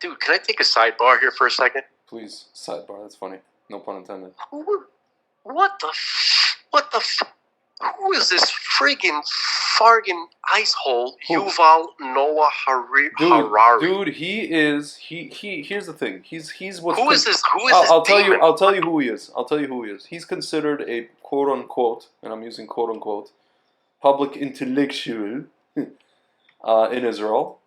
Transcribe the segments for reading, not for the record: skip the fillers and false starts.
Dude, can I take a sidebar here for a second? Please, sidebar. That's funny. No pun intended. What the who is this friggin' fargin' icehole Yuval Noah Harari? Dude, here's the thing. He's what's Who is this? I'll tell you who he is. He's considered a quote unquote, and I'm using quote unquote, public intellectual in Israel.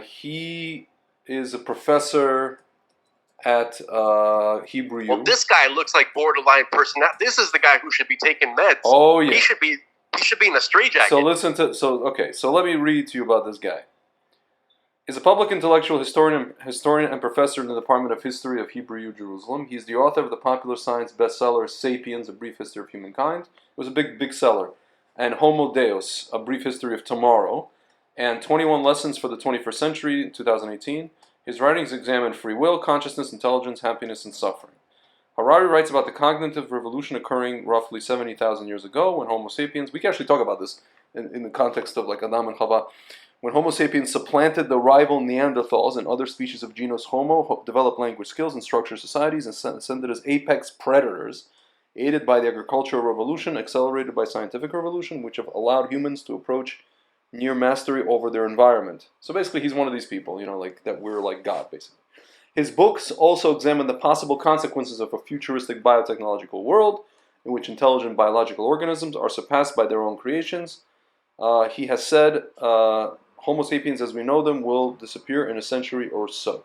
He is a professor at Hebrew U. Well, this guy looks like borderline personality. This is the guy who should be taking meds. Oh yeah, he should be in a straitjacket. So let me read to you about this guy. He's a public intellectual, historian, and professor in the Department of History of Hebrew U, Jerusalem. He's the author of the popular science bestseller *Sapiens: A Brief History of Humankind*. It was a big seller, and *Homo Deus: A Brief History of Tomorrow*, and *21 Lessons for the 21st Century* in 2018. His writings examine free will, consciousness, intelligence, happiness, and suffering. Harari writes about the cognitive revolution occurring roughly 70,000 years ago when Homo sapiens, we can actually talk about this in the context of like Adam and Chava, when Homo sapiens supplanted the rival Neanderthals and other species of genus Homo, developed language skills and structured societies, and ascended as apex predators, aided by the agricultural revolution, accelerated by scientific revolution, which have allowed humans to approach near mastery over their environment. So basically he's one of these people, like that we're like God, basically. His books also examine the possible consequences of a futuristic biotechnological world in which intelligent biological organisms are surpassed by their own creations. He has said, Homo sapiens as we know them will disappear in a century or so.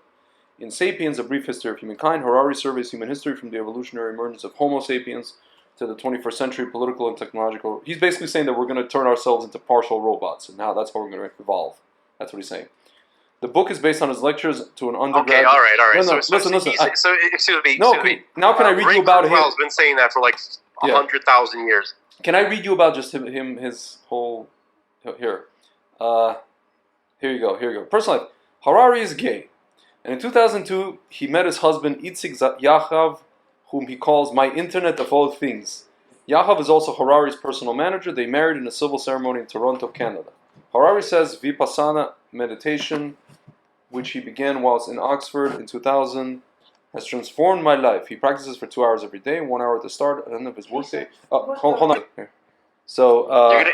In *Sapiens: A Brief History of Humankind*, Harari surveys human history from the evolutionary emergence of Homo sapiens to the 21st century political and technological. He's basically saying that we're going to turn ourselves into partial robots, and now that's how we're going to evolve. That's what he's saying. The book is based on his lectures to an undergraduate. Okay, all right. No, listen. Excuse me. Now can I read you about him? Well, has been saying that for like 100,000 years. Can I read you about just his whole... Here. Here you go. Personal life. Harari is gay. And in 2002, he met his husband, Itzik Yahav, whom he calls my internet of all things. Yahav is also Harari's personal manager. They married in a civil ceremony in Toronto, Canada. Harari says Vipassana meditation, which he began whilst in Oxford in 2000, has transformed my life. He practices for 2 hours every day, 1 hour at the start and end of his workday. Hold on. Here. So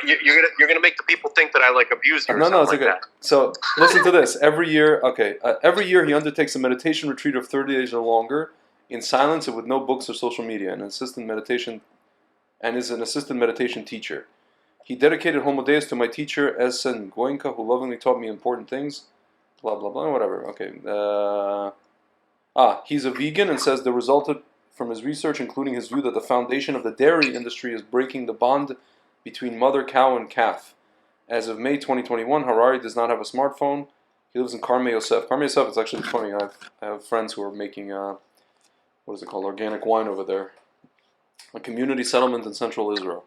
you're gonna make the people think that I like abuse you. No, it's okay. That. So listen to this. Every year he undertakes a meditation retreat of 30 days or longer, in silence and with no books or social media, and is an assistant meditation teacher. He dedicated Homo Deus to my teacher, Esen Goenka, who lovingly taught me important things. Blah, blah, blah, whatever. Okay. He's a vegan and says the resulted from his research, including his view that the foundation of the dairy industry is breaking the bond between mother cow and calf. As of May 2021, Harari does not have a smartphone. He lives in Karmei Yosef. Karmei Yosef is actually funny. I have friends who are making, organic wine over there. A community settlement in central Israel.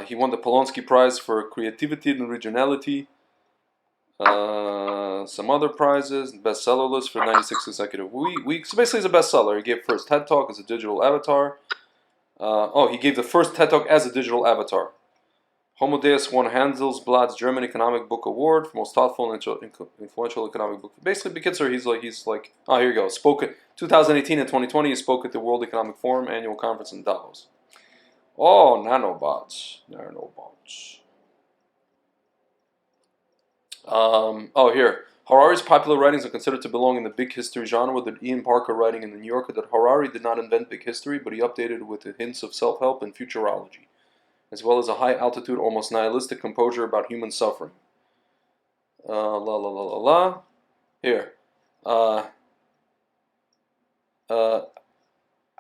He won the Polonsky Prize for Creativity and Originality. Some other prizes, bestseller list for 96 consecutive weeks. So basically, he's a bestseller. He gave first TED Talk as a digital avatar. He gave the first TED Talk as a digital avatar. Homo Deus won Handelsblatt's German Economic Book Award for most thoughtful and influential economic book. Basically, he's like, here you go. Spoke 2018 and 2020. He spoke at the World Economic Forum annual conference in Davos. Oh, nanobots. Here. Harari's popular writings are considered to belong in the big history genre, with Ian Parker writing in The New Yorker that Harari did not invent big history, but he updated it with the hints of self-help and futurology, as well as a high-altitude, almost nihilistic composure about human suffering. Here.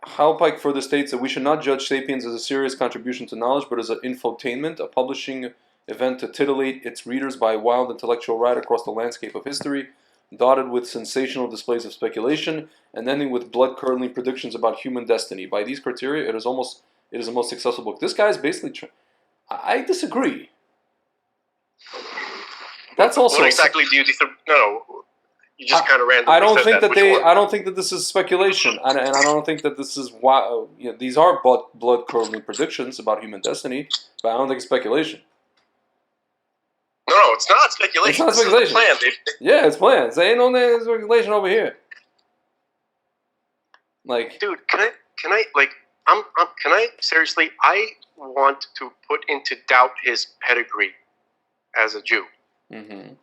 Halpike further states that we should not judge *Sapiens* as a serious contribution to knowledge, but as an infotainment, a publishing event to titillate its readers by a wild intellectual ride across the landscape of history, dotted with sensational displays of speculation, and ending with blood-curdling predictions about human destiny. By these criteria, it is the most successful book. This guy is basically... I disagree. That's also... What exactly do you disagree? No. You just kind of randomly I don't think that this is speculation, and I don't think that this is why. These are blood-curdling predictions about human destiny, but I don't think it's speculation. No. No, it's not speculation. It's not speculation. This is the plan. Yeah, it's planned. There ain't no speculation over here. Like, Dude, can I like can I seriously? I want to put into doubt his pedigree as a Jew. mm-hmm.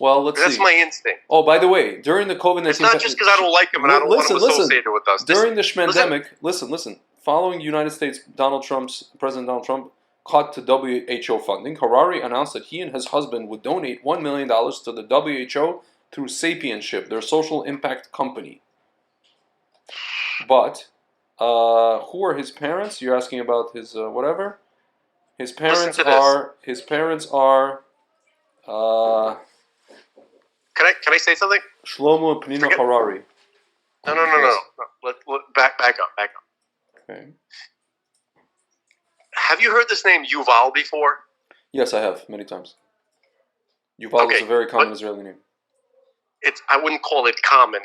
Well, let's see. That's my instinct. Oh, by the way, during the COVID-19... It's not just because I don't like him and I don't want him associated with us. During the pandemic, listen. Following United States President Donald Trump cut to WHO funding, Harari announced that he and his husband would donate $1 million to the WHO through Sapienship, their social impact company. But who are his parents? You're asking about his whatever. His parents are. Can I say something? Shlomo and Penina Harari. No. Back up. Okay. Have you heard this name Yuval before? Yes, I have many times. Yuval is a very common Israeli name. I wouldn't call it common.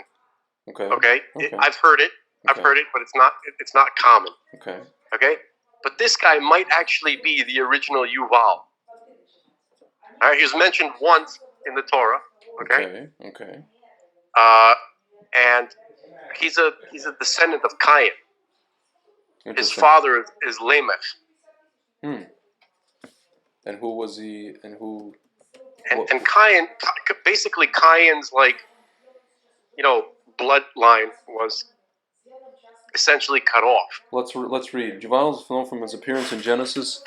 Okay. I've heard it. I've heard it, but it's not common. Okay. But this guy might actually be the original Yuval. All right, he was mentioned once in the Torah. Okay. And he's a descendant of Cain. His father is Lamech. And who was he? And who? And Cain, basically Cain's bloodline was essentially cut off. Let's read. Yuval is known from his appearance in Genesis.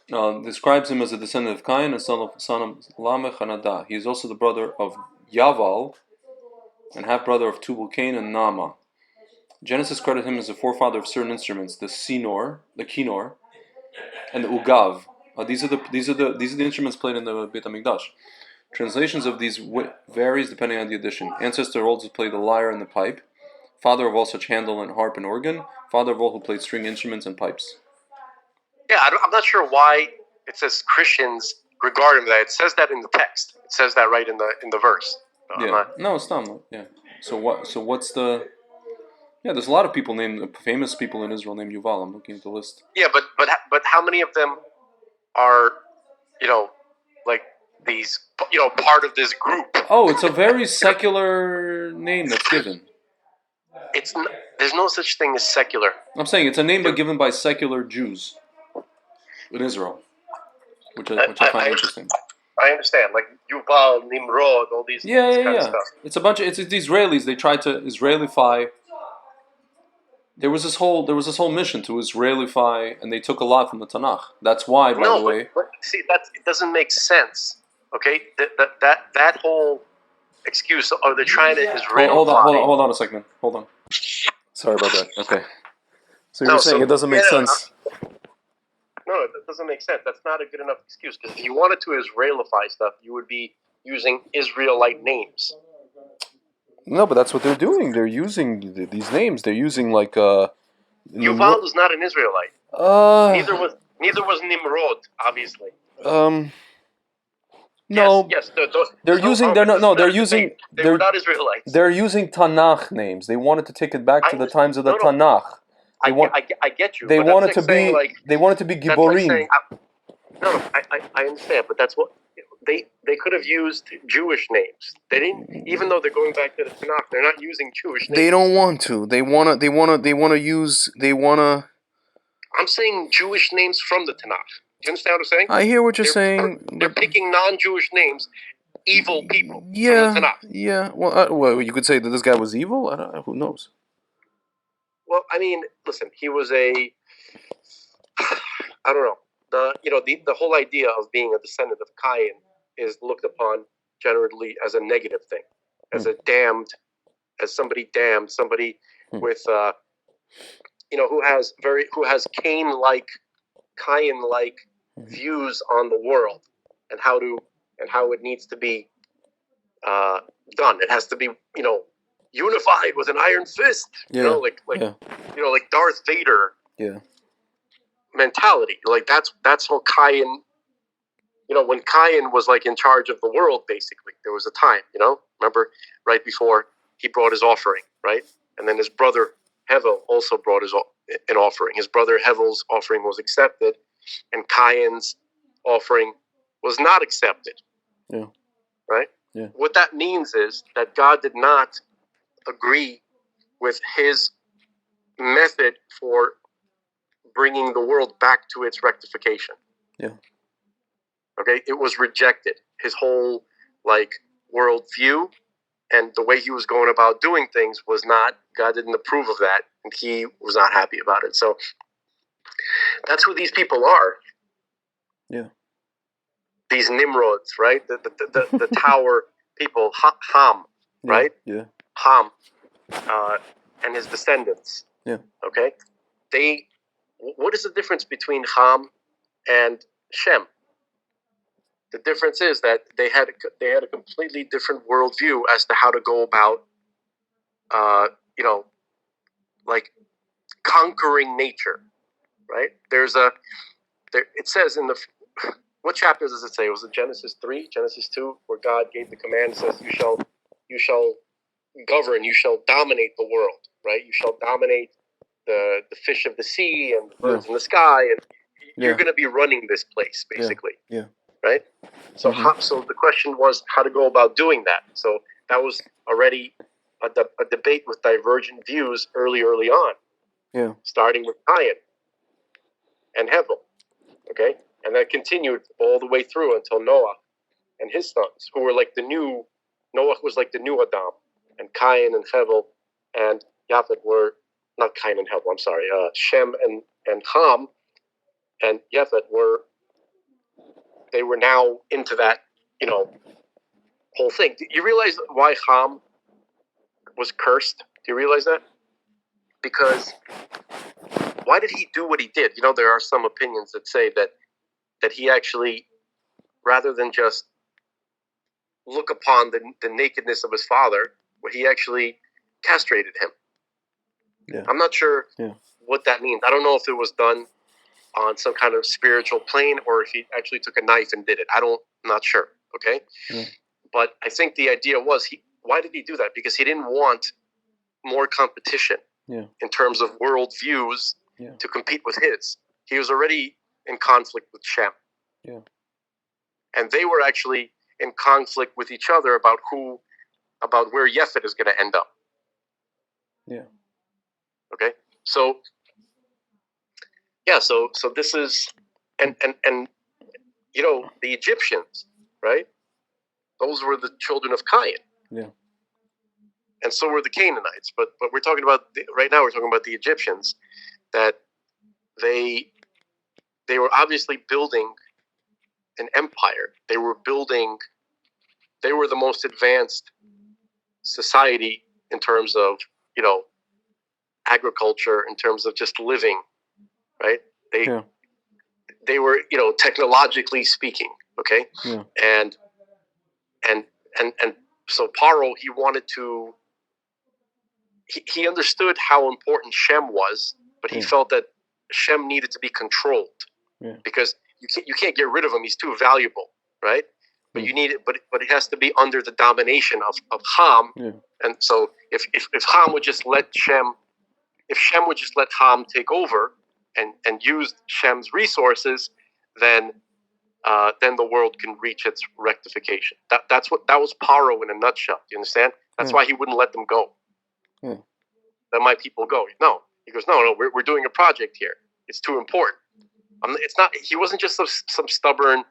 Describes him as a descendant of Cain and son of Lamech and Adah. He is also the brother of Yaval and half-brother of Tubal Cain and Naamah. Genesis credits him as the forefather of certain instruments, the kinnor, and the ugav. These are the instruments played in the Beit HaMikdash. Translations of these varies depending on the edition. Ancestor also played the lyre and the pipe. Father of all such handle and harp and organ. Father of all who played string instruments and pipes. Yeah, I'm not sure why it says Christians regard him that. It says that in the text. It says that right in the verse. No, it's not. Yeah. So what's the? Yeah, there's a lot of people famous people in Israel named Yuval. I'm looking at the list. Yeah, but how many of them are, like these, part of this group? Oh, it's a very secular name that's given. There's no such thing as secular. I'm saying it's a name given by secular Jews in Israel, which I find interesting. I understand, like Yuval, Nimrod, all these. Kind of stuff. It's a bunch of it's Israelis. They tried to Israelify. There was this whole mission to Israelify, and they took a lot from the Tanakh. That's why, by the way. But see, it doesn't make sense. Okay, that whole excuse, or they're trying to Israelify. Hold on a second. Hold on. Sorry about that. Okay. So you're saying it doesn't make sense. No, that doesn't make sense. That's not a good enough excuse, because if you wanted to Israelify stuff, you would be using Israelite names. No, but that's what they're doing. They're using these names. They're using like Yuval was not an Israelite. Neither was Nimrod, obviously. No. Yes. They're using. They're using. They were not Israelites. They're using Tanakh names. They wanted to take it back to the times of the Tanakh. I get you. They wanted to be. They wanted to be Giborim. I understand, but that's what they could have used Jewish names. They didn't, even though they're going back to the Tanakh. They're not using Jewish names. They don't want to. They wanna use. I'm saying Jewish names from the Tanakh. Do you understand what I'm saying? I hear what you're saying. They're picking non-Jewish names, evil people. Yeah, from the Tanakh. yeah. Well, you could say that this guy was evil. Who knows? Well, I mean, listen. He was I don't know. The whole idea of being a descendant of Cain is looked upon generally as a negative thing, as somebody damned, somebody with who has Cain-like views on the world and how it needs to be done. It has to be unified with an iron fist. Like Darth Vader. Yeah. Mentality, like that's how Cain, when Cain was like in charge of the world, basically there was a time, remember, right before he brought his offering, right, and then his brother Hevel also brought an offering. His brother Hevel's offering was accepted, and Cain's offering was not accepted. Yeah. Right? Yeah. What that means is that God did not agree with his method for bringing the world back to its rectification. Yeah. Okay? It was rejected. His whole worldview and the way he was going about doing things was not, God didn't approve of that, and he was not happy about it. So that's who these people are. Yeah. These Nimrods, right? The tower people, Ham, right? Yeah. Ham and his descendants. Yeah. Okay? What is the difference between Ham and Shem? The difference is that they had a completely different worldview as to how to go about, conquering nature, right? It says in what chapter does it say? Was it Genesis 3, Genesis 2, where God gave the command, says, you shall govern, you shall dominate the world, right? You shall dominate the fish of the sea and the birds in the sky, and you're going to be running this place, basically. Yeah. Right? So, so the question was how to go about doing that. So that was already a debate with divergent views early on. Yeah. Starting with Cain and Hevel. Okay? And that continued all the way through until Noah and his sons, who were Noah was like the new Adam, and Cain and Hevel and Japheth were, not Cain and Hevel, I'm sorry, Shem and Ham and Japheth they were now into that, whole thing. Do you realize why Ham was cursed? Do you realize that? Because why did he do what he did? There are some opinions that say that he actually, rather than just look upon the nakedness of his father, he actually castrated him. Yeah. I'm not sure what that means. I don't know if it was done on some kind of spiritual plane or if he actually took a knife and did it. I'm not sure. Okay? Yeah. But I think the idea was, why did he do that? Because he didn't want more competition in terms of world views to compete with his. He was already in conflict with Shem. Yeah. And they were actually in conflict with each other about where Yefet is going to end up. Yeah. Okay? So so this is and the Egyptians, right? Those were the children of Cain. Yeah. And so were the Canaanites. But we're talking about right now. We're talking about the Egyptians, that they were obviously building an empire. They were the most advanced society in terms of agriculture, in terms of just living, right? They were technologically speaking, okay, and so Paro, he wanted to. He understood how important Shem was, but he felt that Shem needed to be controlled because you can't get rid of him. He's too valuable, right? But you need it. But it has to be under the domination of Ham. And so if Ham would just let Shem, if Shem would just let Ham take over and use Shem's resources, then the world can reach its rectification. That was Paro in a nutshell. Do you understand? That's why he wouldn't let them go. Let my people go. No, he goes, no, we're doing a project here. It's too important. It's not. He wasn't just some stubborn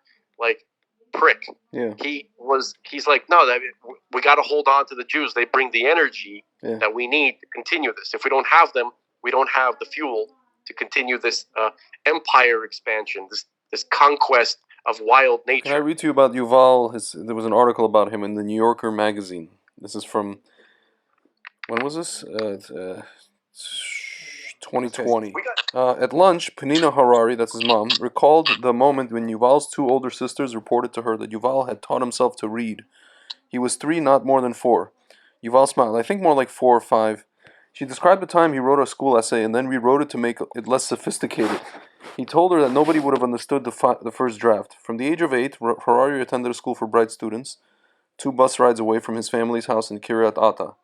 prick. Yeah. He's like, no, we got to hold on to the Jews. They bring the energy that we need to continue this. If we don't have them, we don't have the fuel to continue this empire expansion, this conquest of wild nature. Can I read to you about Yuval? There was an article about him in the New Yorker magazine. This is from, when was this? 2020. At lunch, Penina Harari, that's his mom, recalled the moment when Yuval's two older sisters reported to her that Yuval had taught himself to read. He was 3, not more than 4. Yuval smiled. I think more like 4 or 5. She described the time he wrote a school essay and then rewrote it to make it less sophisticated. He told her that nobody would have understood the first draft. From the age of 8, Harari attended a school for bright students, 2 bus rides away from his family's house in Kiryat Ata.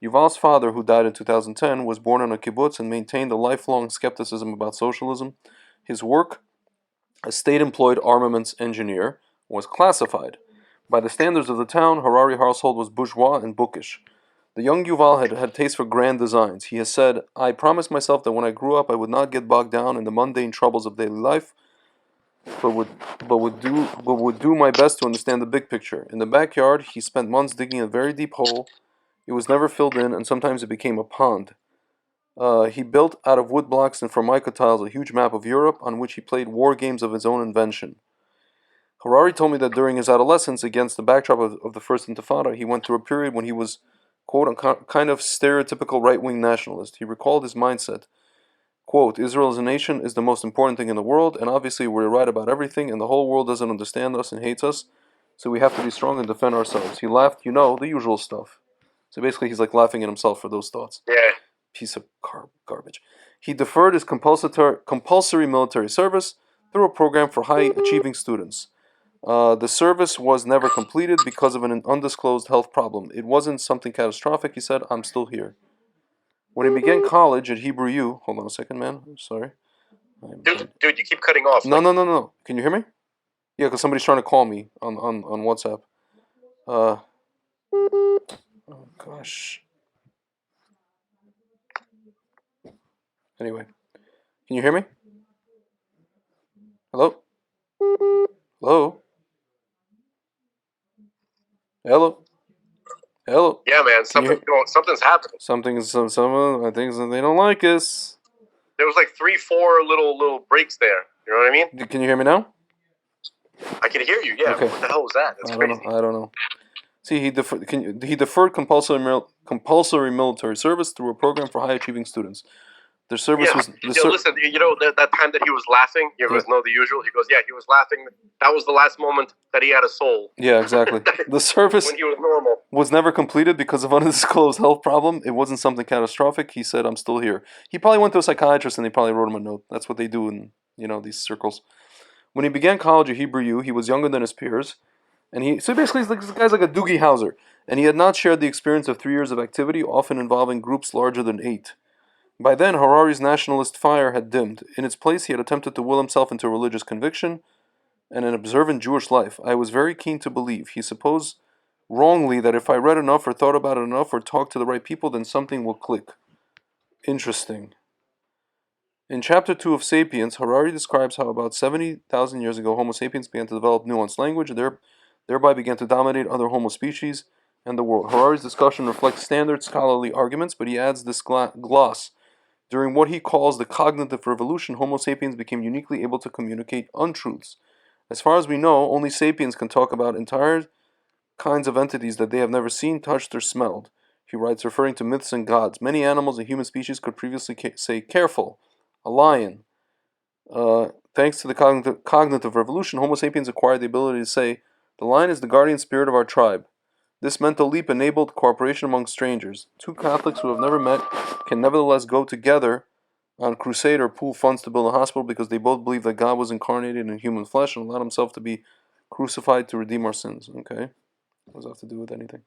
Yuval's father, who died in 2010, was born on a kibbutz and maintained a lifelong skepticism about socialism. His work, a state-employed armaments engineer, was classified. By the standards of the town, Harari household was bourgeois and bookish. The young Yuval had taste for grand designs. He has said, "I promised myself that when I grew up I would not get bogged down in the mundane troubles of daily life, but would do my best to understand the big picture." In the backyard, he spent months digging a very deep hole. It was never filled in, and sometimes it became a pond. He built out of wood blocks and formica tiles a huge map of Europe on which he played war games of his own invention. Harari told me that during his adolescence, against the backdrop of the First Intifada, he went through a period when he was, quote, a kind of stereotypical right-wing nationalist. He recalled his mindset. Quote, "Israel as a nation is the most important thing in the world, and obviously we're right about everything, and the whole world doesn't understand us and hates us, so we have to be strong and defend ourselves." He laughed, the usual stuff. So basically he's like laughing at himself for those thoughts. Yeah. Piece of garbage. He deferred his compulsory military service through a program for high-achieving students. The service was never completed because of an undisclosed health problem. It wasn't something catastrophic, he said. "I'm still here." When he began college at Hebrew U, hold on a second, man. I'm sorry. Dude, you keep cutting off. No. Can you hear me? Yeah, because somebody's trying to call me on WhatsApp. Oh, gosh. Anyway, can you hear me? Hello? Hello? Hello? Hello? Yeah, man, something's happening. Some I think they don't like us. There was like 3-4 little breaks there. You know what I mean? Can you hear me now? I can hear you. Yeah. Okay. What the hell was that? That's crazy. I don't know. See, he deferred compulsory military service through a program for high-achieving students. Their service was... Listen, that time that he was laughing, he goes, no, the usual. He goes, yeah, he was laughing. That was the last moment that he had a soul. Yeah, exactly. The service when he was normal was never completed because of undisclosed health problem. It wasn't something catastrophic. He said, "I'm still here." He probably went to a psychiatrist and they probably wrote him a note. That's what they do in, these circles. When he began college at Hebrew U, he was younger than his peers. And so basically this guy's like a Doogie Howser. And he had not shared the experience of 3 years of activity, often involving groups larger than 8. By then, Harari's nationalist fire had dimmed. In its place, he had attempted to will himself into religious conviction and an observant Jewish life. "I was very keen to believe," he supposed wrongly, "that if I read enough or thought about it enough or talked to the right people, then something will click." Interesting. In Chapter 2 of Sapiens, Harari describes how about 70,000 years ago, Homo sapiens began to develop nuanced language, thereby began to dominate other Homo species and the world. Harari's discussion reflects standard scholarly arguments, but he adds this gloss. During what he calls the cognitive revolution, Homo sapiens became uniquely able to communicate untruths. As far as we know, only sapiens can talk about entire kinds of entities that they have never seen, touched, or smelled. He writes, referring to myths and gods. Many animals and human species could previously say, "Careful, a lion." Thanks to the cognitive revolution, Homo sapiens acquired the ability to say, "The lion is the guardian spirit of our tribe." This mental leap enabled cooperation among strangers. Two Catholics who have never met can nevertheless go together on crusade or pool funds to build a hospital because they both believe that God was incarnated in human flesh and allowed himself to be crucified to redeem our sins. Okay. What does that have to do with anything?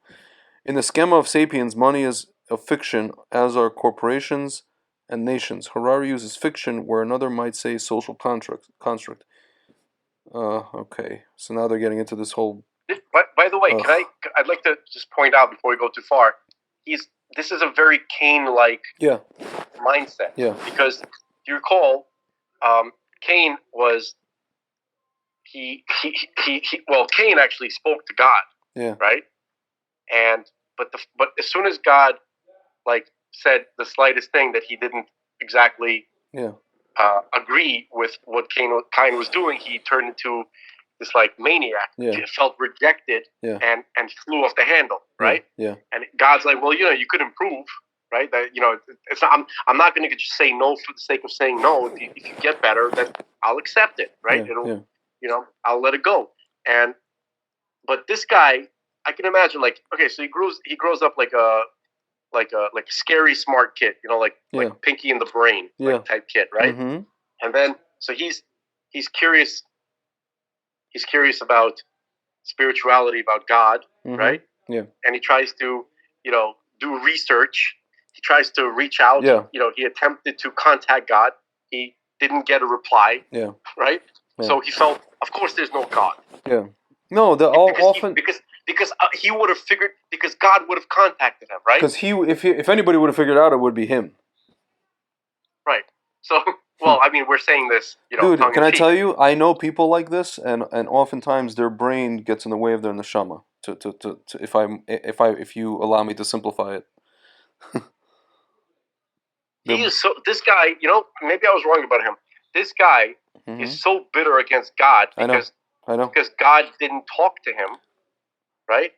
In the schema of Sapiens, money is a fiction, as are corporations and nations. Harari uses fiction where another might say social construct. Okay. So now they're getting into this whole... By the way, I'd like to just point out before we go too far, this is a very Cain-like mindset. Yeah. Because you recall, Cain was Cain actually spoke to God. Yeah. Right. But as soon as God said the slightest thing that he didn't exactly agree with what Cain was doing, he turned into this maniac. He felt rejected and flew off the handle, right? Yeah. And God's like, well, you could improve, right? That it's not, I'm not going to just say no for the sake of saying no. If you get better, then I'll accept it, right? I'll let it go. But this guy, I can imagine, so he grows up like a scary smart kid, like Pinky in the Brain type kid, right? Mm-hmm. And then so he's curious. He's curious about spirituality, about God, right? Yeah. And he tries to, do research. He tries to reach out. Yeah. He attempted to contact God. He didn't get a reply. Yeah. Right? Yeah. So he felt, of course, there's no God. Yeah. No, often because he would have figured, because God would have contacted him, right? because if anybody would have figured it out, it would be him. Right. So, well, I mean, we're saying this, Dude, tongue can in I cheek. tell you? I know people like this, and oftentimes their brain gets in the way of their neshama. If you allow me to simplify it, This guy, maybe I was wrong about him. This guy is so bitter against God I know. because God didn't talk to him, right?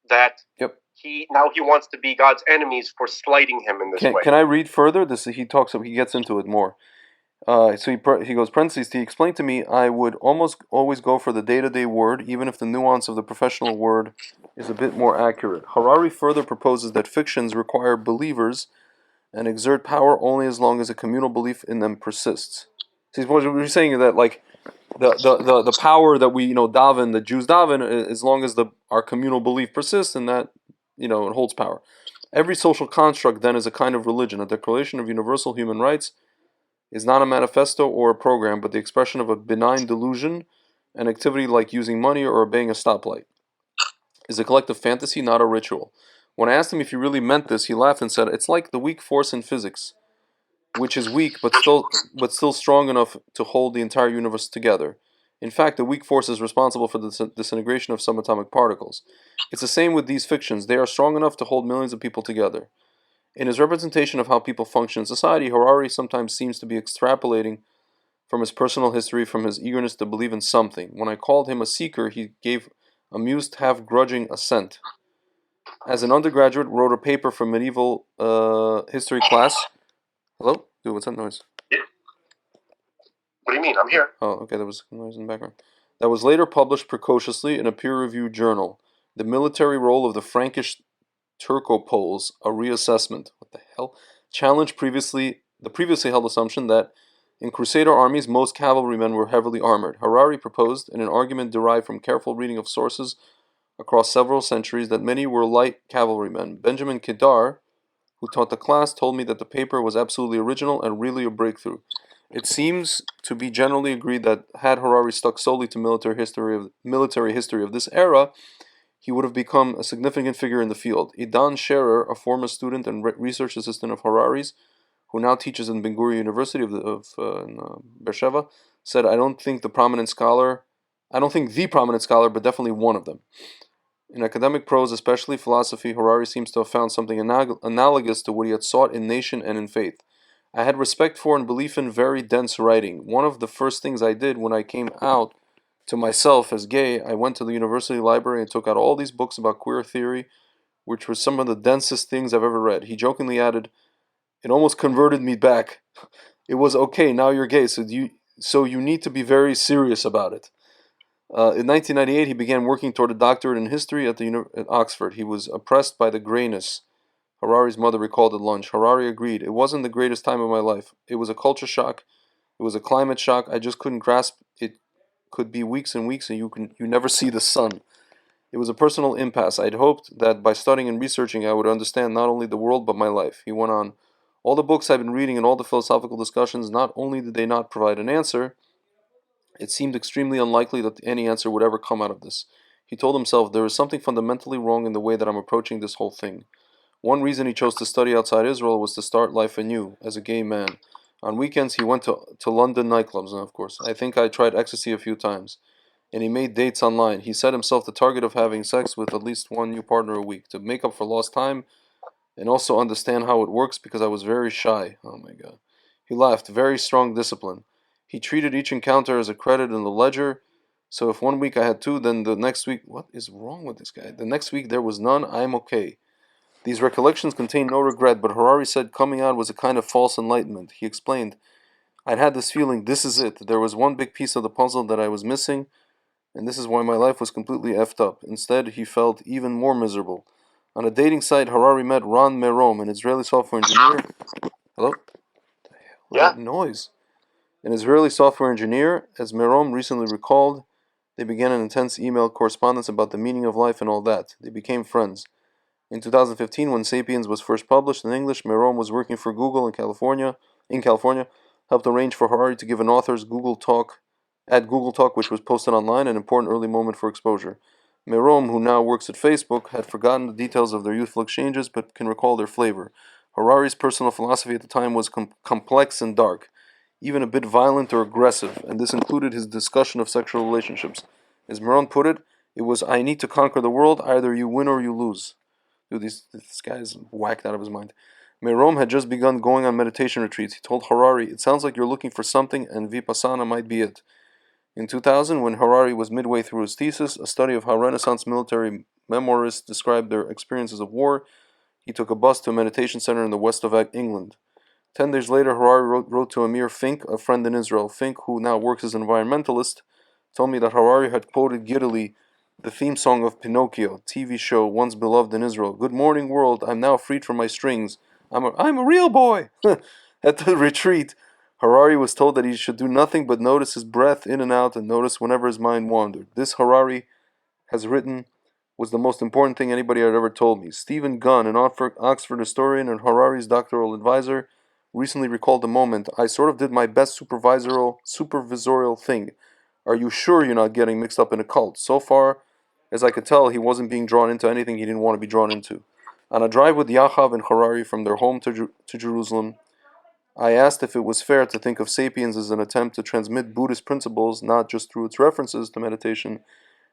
That Yep. he wants to be God's enemies for slighting him in this way. Can I read further? He gets into it more. So he goes, parentheses, he explained to me I would almost always go for the day-to-day word, even if the nuance of the professional word is a bit more accurate. Harari further proposes that fictions require believers and exert power only as long as a communal belief in them persists. See, what we're saying is that, like, the power that we daven, the Jews daven, as long as our communal belief persists, and that it holds power. Every social construct then is a kind of religion. A declaration of universal human rights is not a manifesto or a program, but the expression of a benign delusion. An activity like using money or obeying a stoplight is a collective fantasy, not a ritual. When I asked him if he really meant this, he laughed and said, "It's like the weak force in physics, which is weak but still strong enough to hold the entire universe together. In fact, the weak force is responsible for the disintegration of subatomic particles. It's the same with these fictions. They are strong enough to hold millions of people together." In his representation of how people function in society, Harari sometimes seems to be extrapolating from his personal history, from his eagerness to believe in something. When I called him a seeker, he gave amused, half-grudging assent. As an undergraduate, wrote a paper for medieval history class. Hello? Dude, what's that noise? Yeah. What do you mean? I'm here. Oh, okay, there was noise in the background. That was later published precociously in a peer-reviewed journal. The military role of the Frankish Turco-Poles, a reassessment. What the hell? Challenged the previously held assumption that in Crusader armies most cavalrymen were heavily armored. Harari proposed, in an argument derived from careful reading of sources across several centuries, that many were light cavalrymen. Benjamin Kedar, who taught the class, told me that the paper was absolutely original and really a breakthrough. It seems to be generally agreed that had Harari stuck solely to military history of this era, he would have become a significant figure in the field. Idan Scherer, a former student and research assistant of Harari's, who now teaches in Ben Gurion University in Beersheba, said, I don't think the prominent scholar, but definitely one of them. In academic prose, especially philosophy, Harari seems to have found something analogous to what he had sought in nation and in faith. I had respect for and belief in very dense writing. One of the first things I did when I came out to myself as gay, I went to the university library and took out all these books about queer theory, which were some of the densest things I've ever read. He jokingly added, it almost converted me back. It was okay, now you're gay, so you need to be very serious about it. In 1998, he began working toward a doctorate in history at Oxford. He was oppressed by the grayness, Harari's mother recalled at lunch. Harari agreed. It wasn't the greatest time of my life. It was a culture shock. It was a climate shock. I just couldn't grasp it. Could be weeks and weeks and you never see the sun. It was a personal impasse. I'd hoped that by studying and researching I would understand not only the world but my life. He went on. All the books I've been reading and all the philosophical discussions, not only did they not provide an answer, it seemed extremely unlikely that any answer would ever come out of this. He told himself, there is something fundamentally wrong in the way that I'm approaching this whole thing. One reason he chose to study outside Israel was to start life anew, as a gay man. On weekends he went to London nightclubs, of course. I think I tried ecstasy a few times. And he made dates online. He set himself the target of having sex with at least one new partner a week, to make up for lost time, and also understand how it works, because I was very shy. Oh my god. He laughed. Very strong discipline. He treated each encounter as a credit in the ledger, so if one week I had two, then the next week... What is wrong with this guy? The next week there was none, I'm okay. These recollections contain no regret, but Harari said coming out was a kind of false enlightenment. He explained, I'd had this feeling, this is it. There was one big piece of the puzzle that I was missing, and this is why my life was completely effed up. Instead, he felt even more miserable. On a dating site, Harari met Ron Merom, an Israeli software engineer. Hello? Yeah. That noise. An Israeli software engineer, as Merom recently recalled, they began an intense email correspondence about the meaning of life and all that. They became friends. In 2015, when *Sapiens* was first published in English, Merom was working for Google in California, helped arrange for Harari to give an author's Google Talk at Google Talk, which was posted online, an important early moment for exposure. Merom, who now works at Facebook, had forgotten the details of their youthful exchanges but can recall their flavor. Harari's personal philosophy at the time was complex and dark, even a bit violent or aggressive, and this included his discussion of sexual relationships. As Meron put it, it was, I need to conquer the world, either you win or you lose. Dude, this guy is whacked out of his mind. Merom had just begun going on meditation retreats. He told Harari, it sounds like you're looking for something, and Vipassana might be it. In 2000, when Harari was midway through his thesis, a study of how Renaissance military memoirists described their experiences of war, he took a bus to a meditation center in the west of England. 10 days later, Harari wrote to Amir Fink, a friend in Israel. Fink, who now works as an environmentalist, told me that Harari had quoted giddily the theme song of Pinocchio, TV show once beloved in Israel. Good morning, world. I'm now freed from my strings. I'm a real boy. At the retreat, Harari was told that he should do nothing but notice his breath in and out and notice whenever his mind wandered. This, Harari has written, was the most important thing anybody had ever told me. Stephen Gunn, an Oxford historian and Harari's doctoral advisor, recently recalled the moment. I sort of did my best supervisorial thing. Are you sure you're not getting mixed up in a cult? So far as I could tell, he wasn't being drawn into anything he didn't want to be drawn into. On a drive with Yahav and Harari from their home to Jerusalem, I asked if it was fair to think of Sapiens as an attempt to transmit Buddhist principles not just through its references to meditation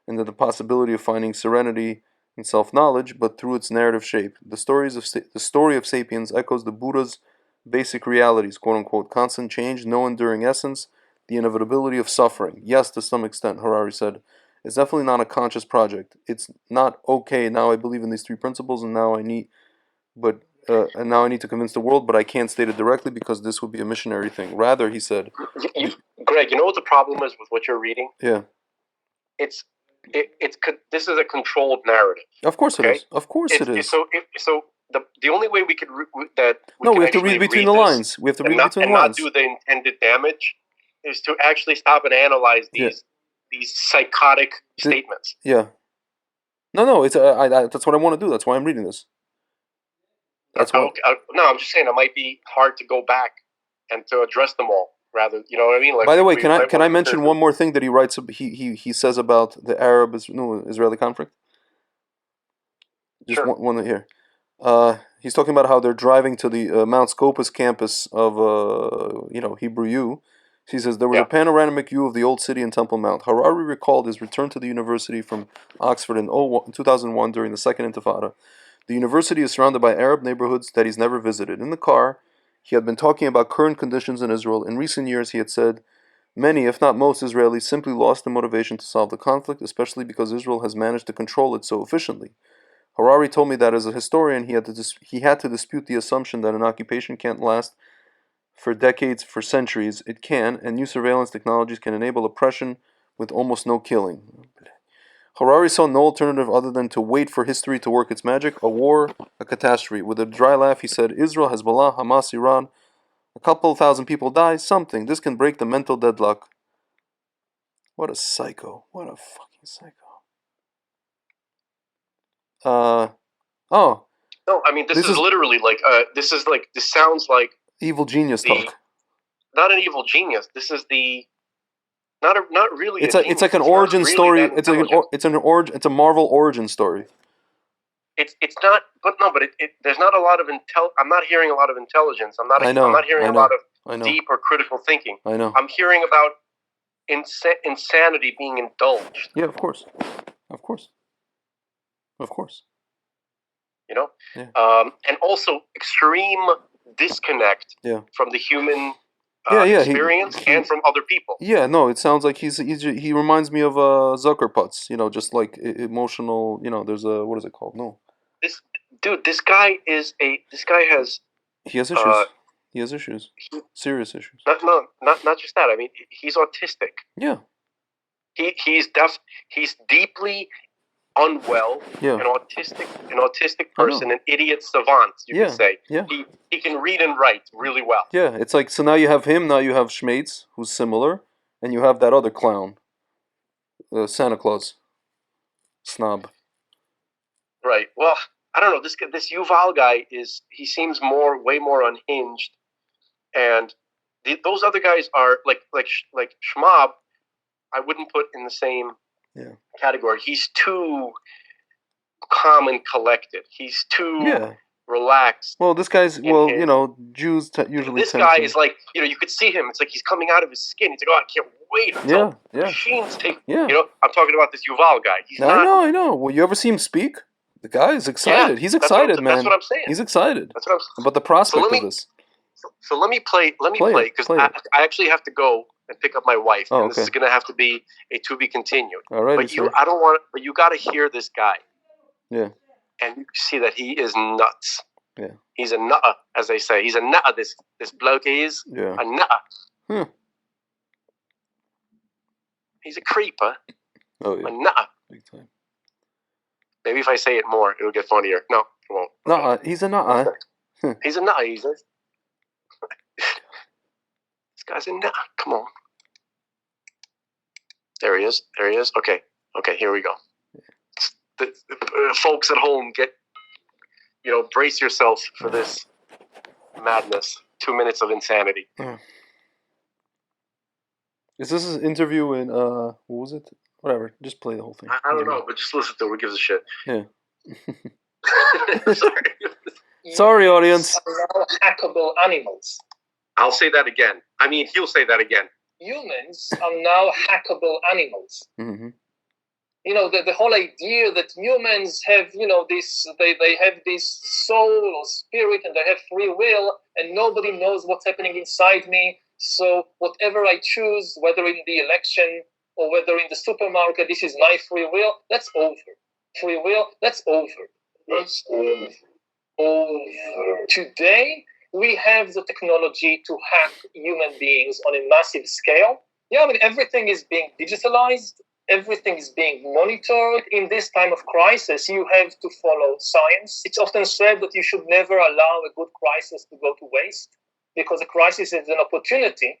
and to the possibility of finding serenity and self-knowledge, but through its narrative shape. The story of Sapiens echoes the Buddha's basic realities, quote-unquote, constant change, no enduring essence, the inevitability of suffering. Yes, to some extent, Harari said. It's definitely not a conscious project. It's not, okay, now I believe in these three principles and now I need to convince the world, but I can't state it directly because this would be a missionary thing. Rather, he said, Greg, you know what the problem is with what you're reading? Yeah. This is a controlled narrative. Of course it is. Of course it is. So the only way we could we have to read between the lines. We have to read between the lines. And not do the intended damage is to actually stop and analyze these psychotic statements. Yeah. No. It's that's what I want to do. That's why I'm reading this. No, I'm just saying it might be hard to go back and to address them all. Rather, you know what I mean? Like, by the way, can I mention one more thing that he writes? He says about the Arab-Israeli conflict. Just sure. one here. He's talking about how they're driving to the Mount Scopus campus of Hebrew U. He says there was a panoramic view of the old city and Temple Mount. Harari recalled his return to the university from Oxford in 2001 during the Second Intifada. The university is surrounded by Arab neighborhoods that he's never visited. In the car, he had been talking about current conditions in Israel. In recent years, he had said, many, if not most, Israelis simply lost the motivation to solve the conflict, especially because Israel has managed to control it so efficiently. Harari told me that as a historian, he had to dispute the assumption that an occupation can't last for decades, for centuries. It can, and new surveillance technologies can enable oppression with almost no killing. Harari saw no alternative other than to wait for history to work its magic, a war, a catastrophe. With a dry laugh, he said, Israel, Hezbollah, Hamas, Iran, a couple thousand people die, something. This can break the mental deadlock. What a psycho. What a fucking psycho. No, I mean, this is literally like, this sounds like evil genius talk. Not an evil genius. This is not really. It's like an origin story. It's a Marvel origin story. It's not, but no, but there's not a lot of I'm not hearing a lot of intelligence. I'm not hearing a lot of deep or critical thinking. I know. I'm hearing about insanity being indulged. Yeah, of course. You know, and also extreme disconnect from the human experience and from other people. Yeah, no, it sounds like he reminds me of Zuckerputz. You know, just like emotional. You know, there's a, what is it called? No. This guy has. He has issues. He has issues. Serious issues. Not just that. I mean, he's autistic. Yeah. He's deeply unwell, an autistic person, an idiot savant, you could say. Yeah. He can read and write really well. Yeah, it's like, so now you have him, now you have Schmates, who's similar, and you have that other clown, Santa Claus, snob. Right. Well, I don't know. This Yuval guy seems way more unhinged, and those other guys are like Schmab. I wouldn't put in the same Yeah. category. He's too calm and collected. He's too relaxed. Well, this guy's Jews usually. This guy is like, you could see him. It's like he's coming out of his skin. He's like, I can't wait until machines take. I'm talking about this Yuval guy. I know. Well, you ever see him speak? The guy is excited. He's excited, man. That's what I'm saying. He's excited. That's what I'm saying. About the prospect of this. So let me play because I actually have to go and pick up my wife, and this is going to have to be a to be continued. All right, but you got to hear this guy. Yeah. And you see that he is nuts. Yeah. He's a nutter, as they say. He's a nutter. This bloke is a nutter. He's a creeper. Oh yeah. A nutter. Big time. Maybe if I say it more, it'll get funnier. No, it won't. No, he's a nutter. He's a nutter. This guy's a nutter. Come on. There he is. Okay, here we go. The folks at home, brace yourself for this madness. 2 minutes of insanity. Is this an interview in what was it? Whatever, just play the whole thing. I don't know, but just listen to it. Who gives a shit? Yeah. Sorry. Sorry, audience. Are hackable animals. I'll say that again. I mean, he'll say that again. Humans are now hackable animals. Mm-hmm. The whole idea that humans have, this, they have this soul or spirit and they have free will and nobody knows what's happening inside me. So whatever I choose, whether in the election or whether in the supermarket, this is my free will. That's over. Free will, that's over. That's over. Today, we have the technology to hack human beings on a massive scale. Yeah, I mean, everything is being digitalized. Everything is being monitored. In this time of crisis, you have to follow science. It's often said that you should never allow a good crisis to go to waste, because a crisis is an opportunity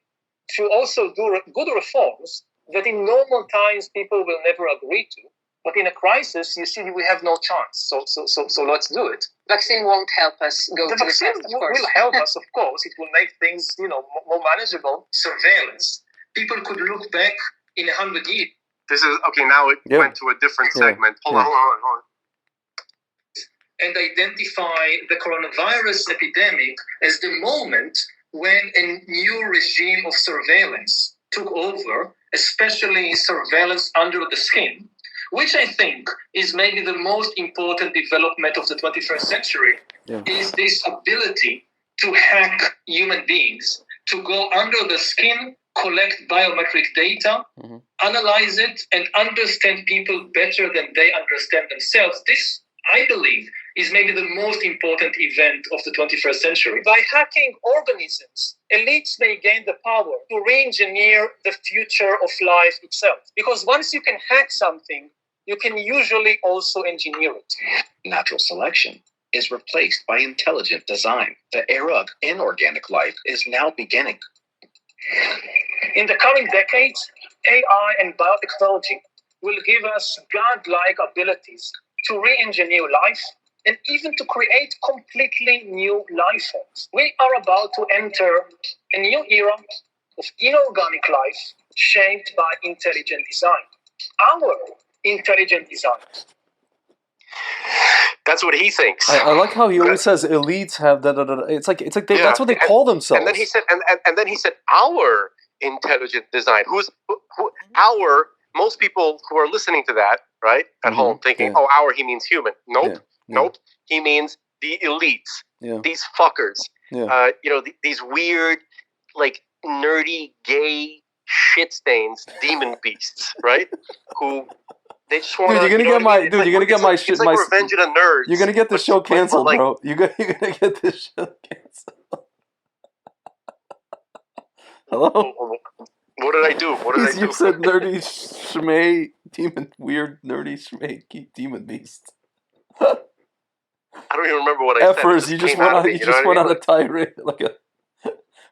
to also do good reforms that in normal times people will never agree to. But in a crisis, you see, we have no chance. So let's do it. Vaccine won't help us go the to vaccine the test, of course. will help us, of course. It will make things, more manageable. Surveillance. People could look back in 100 years. This is okay. Now it went to a different segment. Hold on. And identify the coronavirus epidemic as the moment when a new regime of surveillance took over, especially surveillance under the skin, which I think is maybe the most important development of the 21st century, is this ability to hack human beings, to go under the skin, collect biometric data, analyze it, and understand people better than they understand themselves. This, I believe, is maybe the most important event of the 21st century. By hacking organisms, elites may gain the power to re-engineer the future of life itself. Because once you can hack something, you can usually also engineer it. Natural selection is replaced by intelligent design. The era of inorganic life is now beginning. In the coming decades, AI and biotechnology will give us godlike abilities to re-engineer life and even to create completely new life forms. We are about to enter a new era of inorganic life shaped by intelligent design. Our intelligent design. That's what he thinks. I like how he always says elites have that. It's like that's what they call themselves. And then he said, and then he said, our intelligent design. Who our? Most people who are listening to that, right, at home, thinking, "Oh, our," he means human. Nope. He means the elites. These fuckers. These weird, like nerdy, gay shit stains, demon beasts, right? Who. They just want you're gonna get my dude. You're gonna get my shit. It's like Revenge of the Nerds. You're gonna get this show canceled, bro. You're gonna get this show canceled. Hello. What did I do? You said nerdy shmay demon, weird nerdy shmay demon beast. I don't even remember what I said. Effers, you just went on a tirade, like a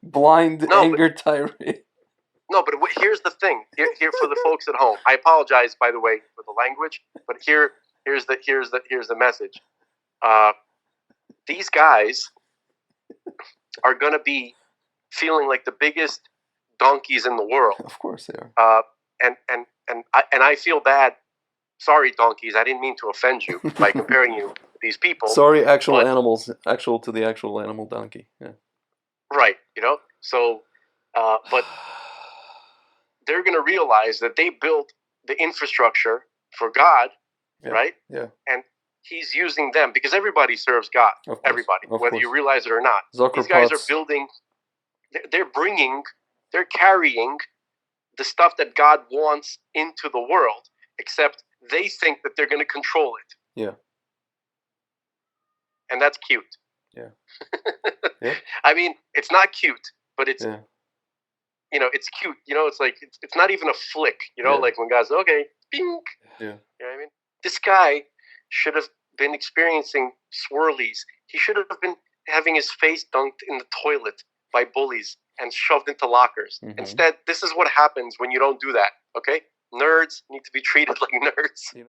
blind anger tirade. No, but here's the thing. Here for the folks at home. I apologize, by the way, for the language, but here's the message. These guys are gonna be feeling like the biggest donkeys in the world. Of course they are. I feel bad. Sorry, donkeys. I didn't mean to offend you by comparing you to these people. Sorry, actual but- animals. Actual to the actual animal donkey. Yeah. Right. So, but they're going to realize that they built the infrastructure for God, Yeah. right? Yeah. And He's using them because everybody serves God. Of course. Everybody, Of whether course. you realize it or not. Zucker These guys Potts. are building. They're carrying the stuff that God wants into the world, except they think that they're going to control it. Yeah. And that's cute. Yeah. Yeah. I mean, it's not cute, but it's Yeah. it's cute. It's like it's not even a flick. Yeah. Like when God's okay, pink. Yeah. You know what I mean? This guy should have been experiencing swirlies. He should have been having his face dunked in the toilet by bullies and shoved into lockers. Mhm. Instead, this is what happens when you don't do that. Okay, nerds need to be treated like nerds.